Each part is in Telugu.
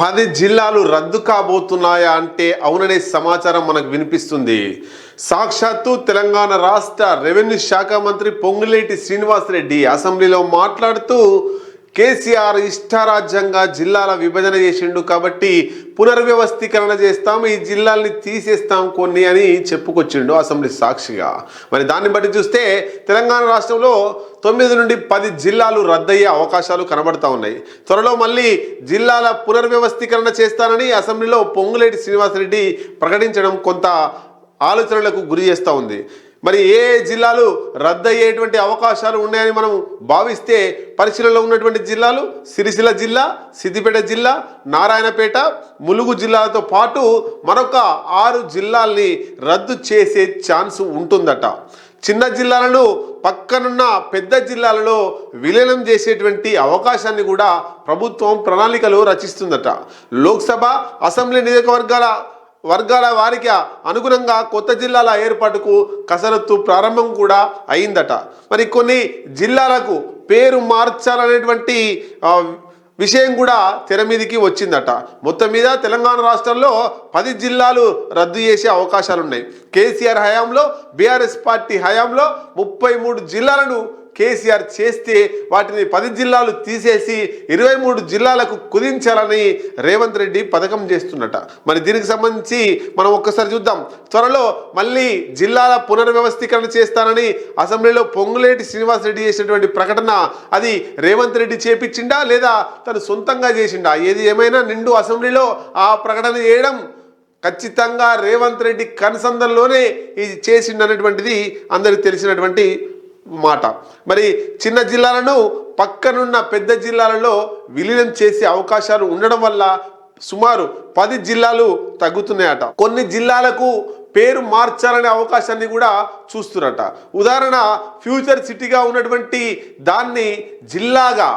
10 జిల్లాలు రద్దు కాబోతున్నాయా అంటే అవుననే సమాచారం మనకు వినిపిస్తుంది. సాక్షాత్తు తెలంగాణ రాష్ట్ర రెవెన్యూ శాఖ మంత్రి పొంగులేటి శ్రీనివాసరెడ్డి అసెంబ్లీలో మాట్లాడుతూ కేసీఆర్ ఇష్టారాజ్యంగా జిల్లాల విభజన చేసిండు కాబట్టి పునర్వ్యవస్థీకరణ చేస్తాం, ఈ జిల్లాల్ని తీసేస్తాం కొన్ని అని చెప్పుకొచ్చిండు అసెంబ్లీ సాక్షిగా. మరి దాన్ని బట్టి చూస్తే తెలంగాణ రాష్ట్రంలో 9 నుండి 10 జిల్లాలు రద్దయ్యే అవకాశాలు కనబడతా ఉన్నాయి. త్వరలో మళ్ళీ జిల్లాల పునర్వ్యవస్థీకరణ చేస్తానని అసెంబ్లీలో పొంగులేటి శ్రీనివాసరెడ్డి ప్రకటించడం కొంత ఆలోచనలకు గురి చేస్తూ ఉంది. మరి ఏ జిల్లాలు రద్దయ్యేటువంటి అవకాశాలు ఉన్నాయని మనం భావిస్తే పరిశీలనలో ఉన్నటువంటి జిల్లాలు సిరిసిల్ల జిల్లా, సిద్దిపేట జిల్లా, నారాయణపేట, ములుగు జిల్లాలతో పాటు మరొక 6 జిల్లాల్ని రద్దు చేసే ఛాన్స్ ఉంటుందట. చిన్న జిల్లాలను పక్కనున్న పెద్ద జిల్లాలలో విలీనం చేసేటువంటి అవకాశాన్ని కూడా ప్రభుత్వం ప్రణాళికలు రచిస్తుందట. లోక్సభ, అసెంబ్లీ వర్గాల వారికి అనుగుణంగా కొత్త జిల్లాల ఏర్పాటుకు కసరత్తు ప్రారంభం కూడా అయిందట. మరి కొన్ని జిల్లాలకు పేరు మార్చాలనేటువంటి విషయం కూడా తెర మీదికి వచ్చిందట. మొత్తం మీద తెలంగాణ రాష్ట్రంలో 10 జిల్లాలు రద్దు చేసే అవకాశాలు ఉన్నాయి. కేసీఆర్ హయాంలో, బీఆర్ఎస్ పార్టీ హయాంలో 33 జిల్లాలను కేసీఆర్ చేస్తే వాటిని 10 జిల్లాలు తీసేసి 23 జిల్లాలకు కుదించాలని రేవంత్ రెడ్డి పథకం చేస్తున్నట. మరి దీనికి సంబంధించి మనం ఒక్కసారి చూద్దాం. త్వరలో మళ్ళీ జిల్లాల పునర్వ్యవస్థీకరణ చేస్తానని అసెంబ్లీలో పొంగులేటి శ్రీనివాసరెడ్డి చేసినటువంటి ప్రకటన అది రేవంత్ రెడ్డి చేపించిండా లేదా తను సొంతంగా చేసిండా? ఏది ఏమైనా నిండు అసెంబ్లీలో ఆ ప్రకటన చేయడం ఖచ్చితంగా రేవంత్ రెడ్డి కనుసంధంలోనే ఇది చేసిండనేటువంటిది అందరికి తెలిసినటువంటి మాట. మరి చిన్న జిల్లాలను పక్కనున్న పెద్ద జిల్లాలలో విలీనం చేసే అవకాశాలు ఉండడం వల్ల సుమారు 10 జిల్లాలు తగ్గుతున్నాయట. కొన్ని జిల్లాలకు పేరు మార్చాలనే అవకాశాన్ని కూడా చూస్తున్నట. ఉదాహరణ, ఫ్యూచర్ సిటీగా ఉన్నటువంటి దాన్ని జిల్లాగా,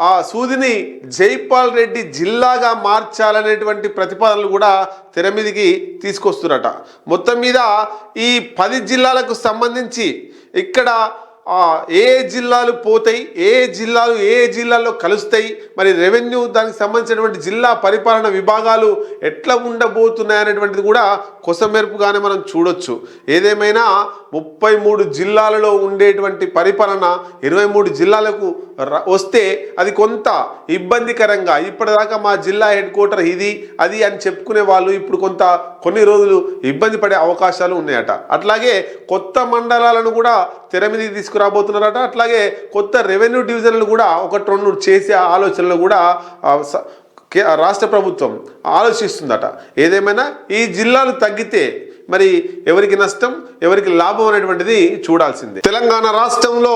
ఆ సూదిని జైపాల్ రెడ్డి జిల్లాగా మార్చాలనేటువంటి ప్రతిపాదనలు కూడా తెర మీదికి తీసుకొస్తున్నట. మొత్తం మీద ఈ 10 జిల్లాలకు సంబంధించి ఇక్కడ ఏ జిల్లాలు పోతాయి, ఏ జిల్లాల్లో కలుస్తాయి, మరి రెవెన్యూ దానికి సంబంధించినటువంటి జిల్లా పరిపాలన విభాగాలు ఎట్లా ఉండబోతున్నాయనేటువంటిది కూడా కొసమెరుపుగానే మనం చూడొచ్చు. ఏదేమైనా 33 జిల్లాలలో ఉండేటువంటి పరిపాలన 23 జిల్లాలకు వస్తే అది కొంత ఇబ్బందికరంగా, ఇప్పటిదాకా మా జిల్లా హెడ్ క్వార్టర్ ఇది అది అని చెప్పుకునే వాళ్ళు ఇప్పుడు కొన్ని రోజులు ఇబ్బంది పడే అవకాశాలు ఉన్నాయట. అట్లాగే కొత్త మండలాలను కూడా తెర మీదకి తీసుకురాబోతున్నారట. అట్లాగే కొత్త రెవెన్యూ డివిజన్లు కూడా 1-2 చేసే ఆలోచనలు కూడా రాష్ట్ర ప్రభుత్వం ఆలోచిస్తుందట. ఏదేమైనా ఈ జిల్లాలు తగ్గితే మరి ఎవరికి నష్టం, ఎవరికి లాభం అనేటువంటిది చూడాల్సిందే. తెలంగాణ రాష్ట్రంలో